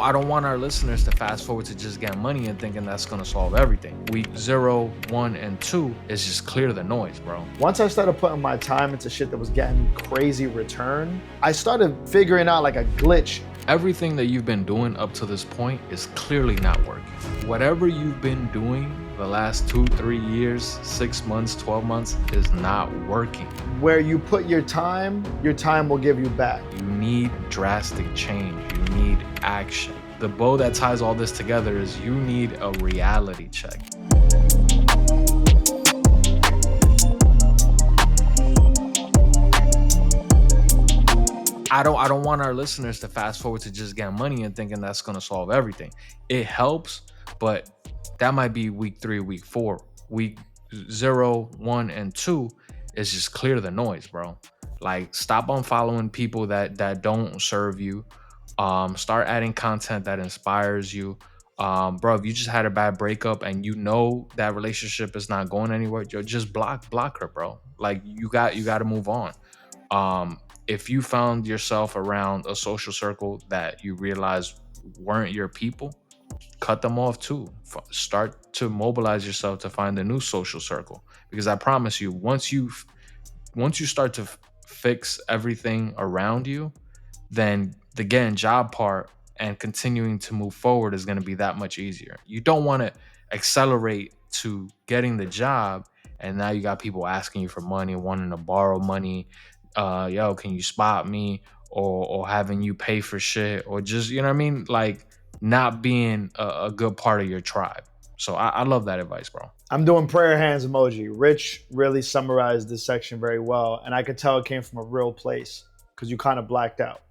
I don't want our listeners to fast forward to just get money and thinking that's going to solve everything. Week 0, 1, and 2 is just clear the noise, bro. Once I started putting my time into shit that was getting crazy return, I started figuring out like a glitch. Everything that you've been doing up to this point is clearly not working. Whatever you've been doing the last 2, 3 years, 6 months, 12 months is not working. Where you put your time will give you back. You need drastic change. You need action. The bow that ties all this together is you need a reality check. I don't want our listeners to fast forward to just get money and thinking that's going to solve everything. It helps, but that might be week 3, week 4. Week 0, 1, and 2 is just clear the noise, bro. Like, stop unfollowing people that don't serve you. Start adding content that inspires you. Bro, if you just had a bad breakup and you know that relationship is not going anywhere, just block her, bro. Like, you got to move on. If you found yourself around a social circle that you realize weren't your people, cut them off too. Start to mobilize yourself to find a new social circle, because I promise you, once you start to fix everything around you, then the getting job part and continuing to move forward is going to be that much easier. You don't want to accelerate to getting the job and now you got people asking you for money, wanting to borrow money. Yo, can you spot me? Or having you pay for shit, or just, you know what I mean? Like, not being a good part of your tribe. So I love that advice, bro. I'm doing prayer hands emoji. Rich really summarized this section very well, and I could tell it came from a real place because you kind of blacked out.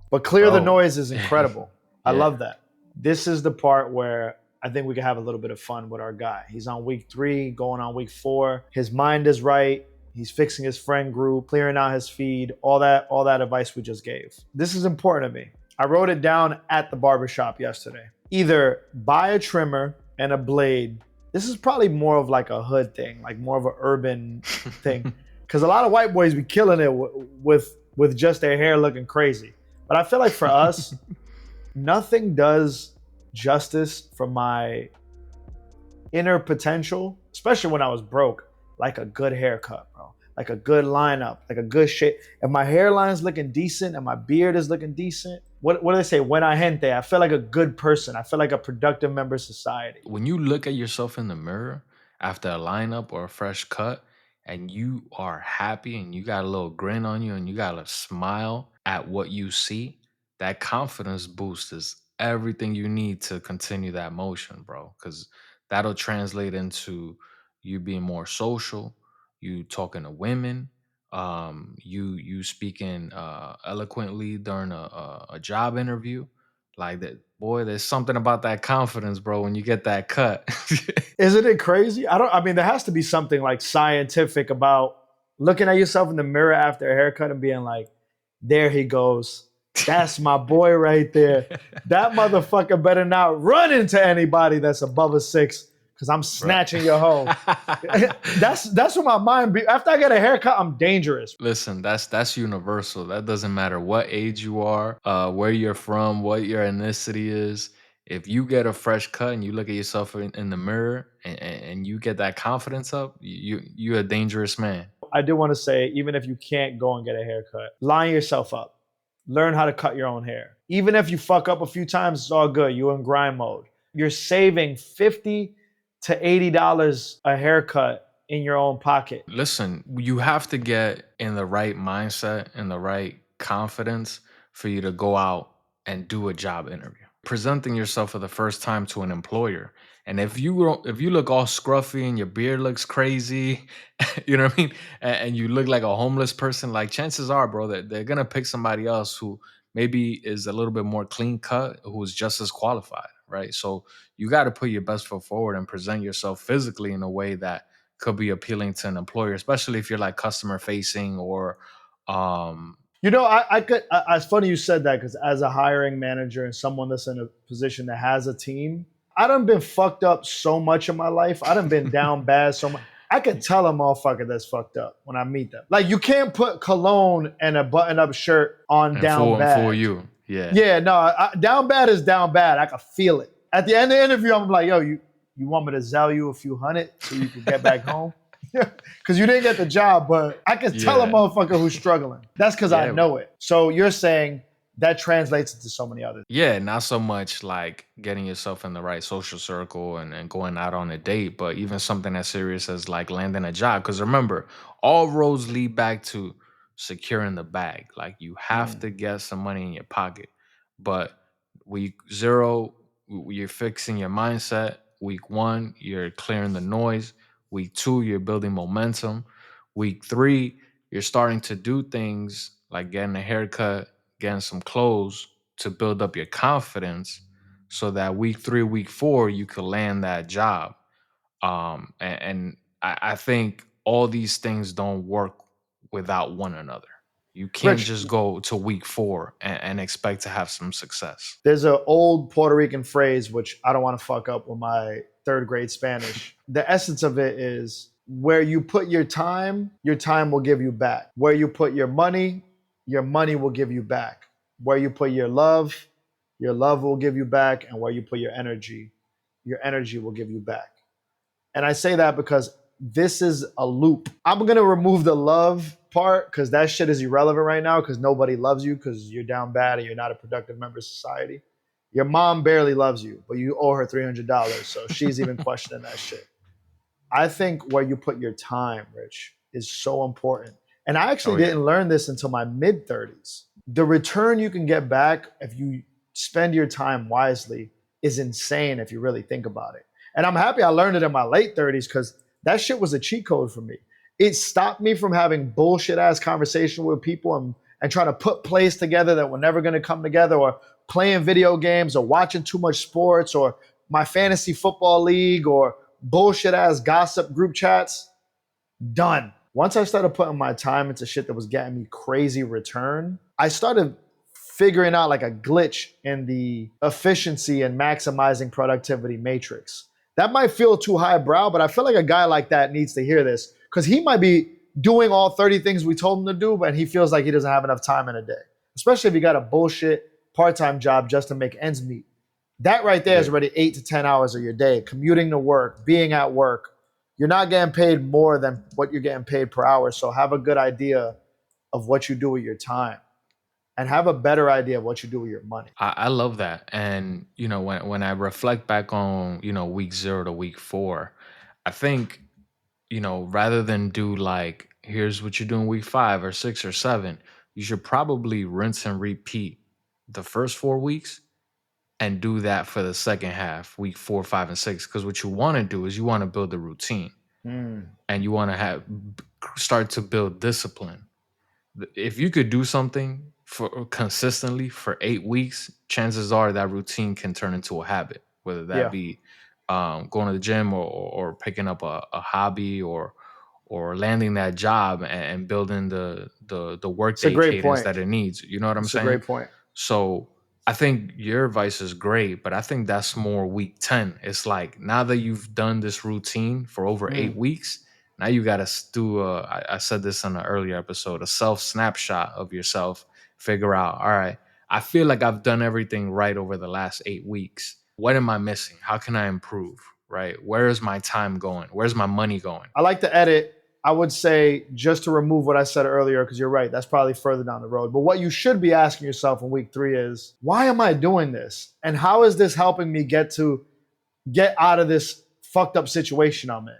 But clear the noise is incredible. I love that. This is the part where I think we can have a little bit of fun with our guy. He's on week 3, going on week 4. His mind is right. He's fixing his friend group, clearing out his feed, all that advice we just gave. This is important to me. I wrote it down at the barbershop yesterday. Either buy a trimmer and a blade. This is probably more of like a hood thing, like more of an urban thing. Because a lot of white boys be killing it with just their hair looking crazy. But I feel like for us, nothing does justice for my inner potential, especially when I was broke, like a good haircut, bro. Like a good lineup, like a good shape. If my hairline's looking decent and my beard is looking decent, what do they say? Buena gente. I feel like a good person. I feel like a productive member of society. When you look at yourself in the mirror after a lineup or a fresh cut and you are happy and you got a little grin on you and you got a smile at what you see, that confidence boost is everything you need to continue that motion, bro. Because that'll translate into you being more social, you talking to women, you speaking eloquently during a job interview. Like that, boy, there's something about that confidence, bro, when you get that cut. Isn't it crazy? I mean, there has to be something like scientific about looking at yourself in the mirror after a haircut and being like, there he goes. That's my boy right there. That motherfucker better not run into anybody that's above a 6, because I'm snatching your hoe. That's what my mind be. After I get a haircut, I'm dangerous. Listen, that's universal. That doesn't matter what age you are, where you're from, what your ethnicity is. If you get a fresh cut and you look at yourself in the mirror and you get that confidence up, you're a dangerous man. I do want to say, even if you can't go and get a haircut, line yourself up. Learn how to cut your own hair. Even if you fuck up a few times, it's all good. You're in grind mode. You're saving $50 to $80 a haircut in your own pocket. Listen, you have to get in the right mindset and the right confidence for you to go out and do a job interview. Presenting yourself for the first time to an employer. And if you look all scruffy and your beard looks crazy, you know what I mean? And you look like a homeless person, like, chances are, bro, that they're gonna pick somebody else who maybe is a little bit more clean cut, who is just as qualified, right? So you got to put your best foot forward and present yourself physically in a way that could be appealing to an employer, especially if you're like customer facing or You know, I could. It's funny you said that, because as a hiring manager and someone that's in a position that has a team, I done been fucked up so much in my life. I done been down bad so much. I can tell a motherfucker that's fucked up when I meet them. Like, you can't put cologne and a button-up shirt on and down bad. for you. Yeah. Yeah, no, down bad is down bad. I can feel it. At the end of the interview, I'm like, yo, you want me to sell you a few hundred so you could get back home? Because you didn't get the job, but I can tell a Yeah. motherfucker who's struggling. That's because I Yeah. know it. So you're saying that translates into so many others. Yeah, not so much like getting yourself in the right social circle and going out on a date, but even something as serious as like landing a job. Because remember, all roads lead back to securing the bag. Like you have Mm. to get some money in your pocket. But week zero, you're fixing your mindset. Week one, you're clearing the noise. Week two, you're building momentum. Week three, you're starting to do things like getting a haircut, getting some clothes to build up your confidence so that week three, week four, you could land that job. And I think all these things don't work without one another. You can't Rich, just go to week four and expect to have some success. there's an old Puerto Rican phrase, which I don't want to fuck up with my third grade Spanish. The essence of it is where you put your time will give you back. Where you put your money will give you back. Where you put your love will give you back. And where you put your energy will give you back. And I say that because this is a loop. I'm going to remove the love part because that shit is irrelevant right now because nobody loves you because you're down bad and you're not a productive member of society. Your mom barely loves you, but you owe her $300. So she's even questioning that shit. I think where you put your time, Rich, is so important. And I actually Oh yeah. didn't learn this until my mid 30s. The return you can get back if you spend your time wisely is insane if you really think about it. And I'm happy I learned it in my late 30s because that shit was a cheat code for me. It stopped me from having bullshit ass conversation with people and trying to put plays together that were never going to come together, or playing video games or watching too much sports or my fantasy football league or bullshit ass gossip group chats. Done. Once I started putting my time into shit that was getting me crazy return, I started figuring out like a glitch in the efficiency and maximizing productivity matrix. That might feel too highbrow, but I feel like a guy like that needs to hear this because he might be doing all 30 things we told him to do, but he feels like he doesn't have enough time in a day, especially if you got a bullshit part-time job just to make ends meet. That right there is Yeah. already 8 to 10 hours of your day, commuting to work, being at work. You're not getting paid more than what you're getting paid per hour. So have a good idea of what you do with your time and have a better idea of what you do with your money. I love that. And when I reflect back on, week zero to week four, I think, rather than do like, here's what you do in week five or six or seven, you should probably rinse and repeat the first 4 weeks and do that for the second half, week four, five, and six. Because what you want to do is you want to build a routine Mm. and you want to start to build discipline. If you could do something for consistently for 8 weeks, chances are that routine can turn into a habit, whether that Yeah, be going to the gym or picking up a hobby or landing that job and building the it's a workday great cadence point. that it needs. You know what I'm It's a saying? great point. So I think your advice is great, but I think that's more week 10. It's like now that you've done this routine for over eight Mm. weeks, now you got to do I said this in an earlier episode, a self snapshot of yourself, figure out, all right, I feel like I've done everything right over the last 8 weeks. What am I missing? How can I improve? Right? Where is my time going? Where's my money going? I like to edit. I would say just to remove what I said earlier, because you're right, that's probably further down the road. But what you should be asking yourself in week 3 is, why am I doing this? And how is this helping me get out of this fucked up situation I'm in?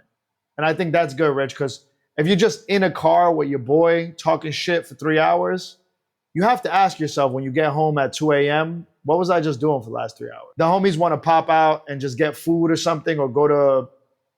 And I think that's good, Rich, because if you're just in a car with your boy talking shit for 3 hours, you have to ask yourself when you get home at 2 a.m., what was I just doing for the last 3 hours? The homies want to pop out and just get food or something, or go to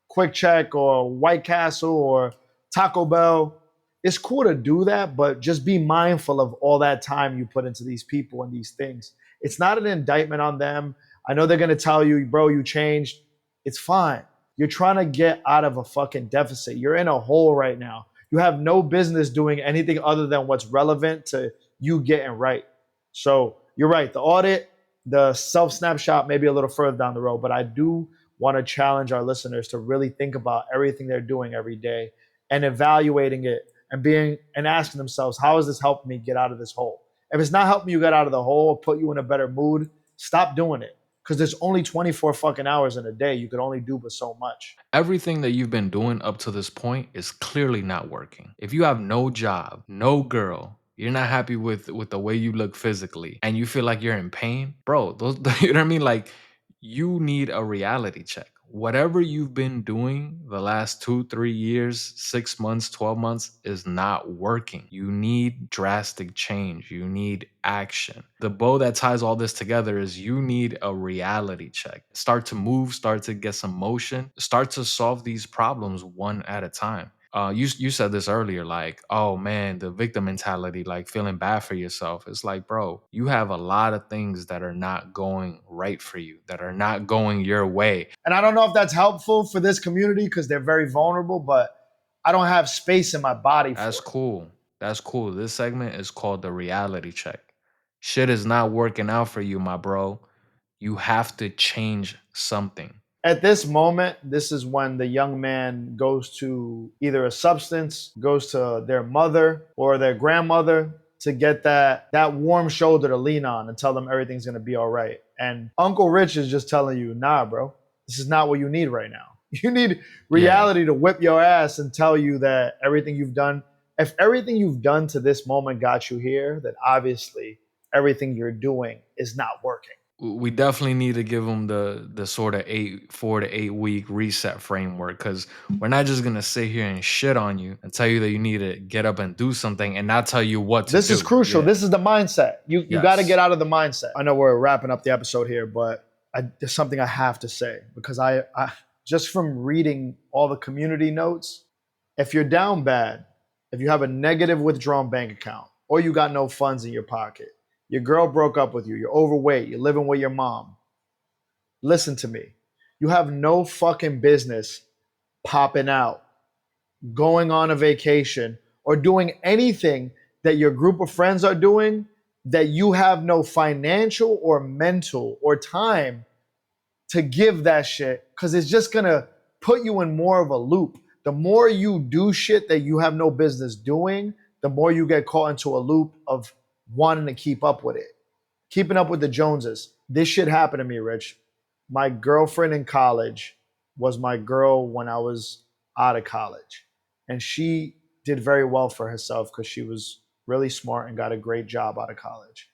Quick Check or White Castle or Taco Bell. It's cool to do that, but just be mindful of all that time you put into these people and these things. It's not an indictment on them. I know they're going to tell you, bro, you changed. It's fine. You're trying to get out of a fucking deficit. You're in a hole right now. You have no business doing anything other than what's relevant to you getting right. So you're right. The audit, the self snapshot, maybe a little further down the road, but I do want to challenge our listeners to really think about everything they're doing every day and evaluating it and asking themselves, how is this helping me get out of this hole? If it's not helping you get out of the hole or put you in a better mood, stop doing it. Because there's only 24 fucking hours in a day. You could only do but so much. Everything that you've been doing up to this point is clearly not working. If you have no job, no girl, you're not happy with the way you look physically, and you feel like you're in pain, bro, those you know what I mean? Like, you need a reality check. Whatever you've been doing the last 2, 3 years, 6 months, 12 months is not working. You need drastic change. You need action. The bow that ties all this together is you need a reality check. Start to move, start to get some motion, start to solve these problems one at a time. You said this earlier, like, oh man, the victim mentality, like feeling bad for yourself. It's like, bro, you have a lot of things that are not going right for you, that are not going your way. And I don't know if that's helpful for this community because they're very vulnerable, but I don't have space in my body for That's it. cool. That's cool. This segment is called the reality check. Shit is not working out for you, my bro. You have to change something. At this moment, this is when the young man goes to either a substance, goes to their mother or their grandmother to get that warm shoulder to lean on and tell them everything's gonna be all right. And Uncle Rich is just telling you, nah, bro, this is not what you need right now. You need Yeah. reality to whip your ass and tell you that everything you've done, if everything you've done to this moment got you here, then obviously everything you're doing is not working. We definitely need to give them the sort of 4 to 8 week reset framework, because we're not just gonna sit here and shit on you and tell you that you need to get up and do something and not tell you what to This is do. crucial. Yeah. This is the mindset. You got to Yes. get out of the mindset. I know we're wrapping up the episode here, but there's something I have to say because I just from reading all the community notes, if you're down bad, if you have a negative withdrawn bank account, or you got no funds in your pocket, your girl broke up with you, you're overweight, you're living with your mom, listen to me. You have no fucking business popping out, going on a vacation, or doing anything that your group of friends are doing that you have no financial or mental or time to give that shit, because it's just gonna put you in more of a loop. The more you do shit that you have no business doing, the more you get caught into a loop of wanting to keep up with it. Keeping up with the Joneses. This shit happened to me, Rich. My girlfriend in college was my girl when I was out of college. And she did very well for herself because she was really smart and got a great job out of college.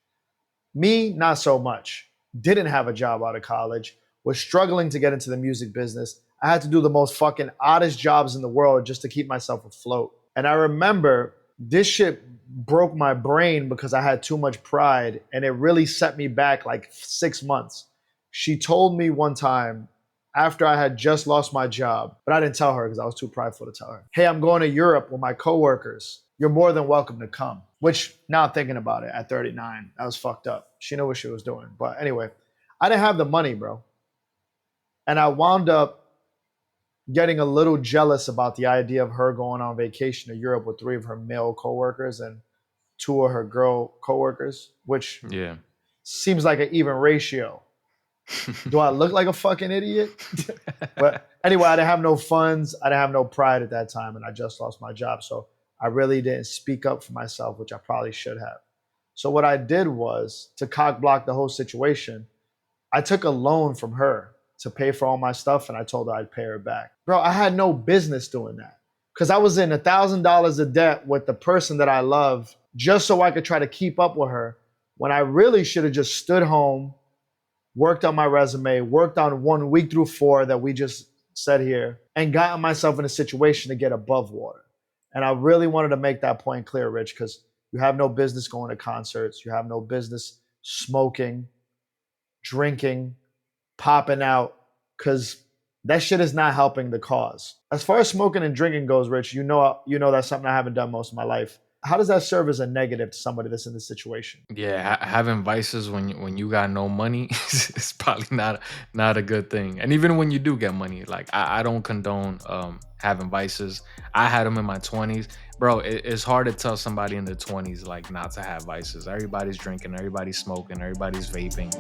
Me, not so much. Didn't have a job out of college, was struggling to get into the music business. I had to do the most fucking oddest jobs in the world just to keep myself afloat. And I remember this shit broke my brain because I had too much pride and it really set me back like 6 months. She told me one time after I had just lost my job, but I didn't tell her because I was too prideful to tell her. Hey, I'm going to Europe with my coworkers. You're more than welcome to come. Which, now thinking about it, at 39, that was fucked up. She knew what she was doing. But anyway, I didn't have the money, bro. And I wound up getting a little jealous about the idea of her going on vacation to Europe with 3 of her male coworkers and 2 of her girl coworkers, which Yeah. seems like an even ratio. Do I look like a fucking idiot? But anyway, I didn't have no funds. I didn't have no pride at that time, and I just lost my job. So I really didn't speak up for myself, which I probably should have. So what I did was, to cock block the whole situation, I took a loan from her to pay for all my stuff, and I told her I'd pay her back. Bro, I had no business doing that because I was in $1,000 of debt with the person that I love just so I could try to keep up with her, when I really should have just stood home, worked on my resume, worked on 1 week through 4 that we just said here, and gotten myself in a situation to get above water. And I really wanted to make that point clear, Rich, because you have no business going to concerts. You have no business smoking, drinking, popping out, because that shit is not helping the cause. As far as smoking and drinking goes, Rich, you know that's something I haven't done most of my life. How does that serve as a negative to somebody that's in this situation? Yeah, having vices when you got no money is probably not a good thing. And even when you do get money, like, I don't condone having vices. I had them in my 20s, bro. It's hard to tell somebody in their 20s like not to have vices. Everybody's drinking, everybody's smoking, everybody's vaping.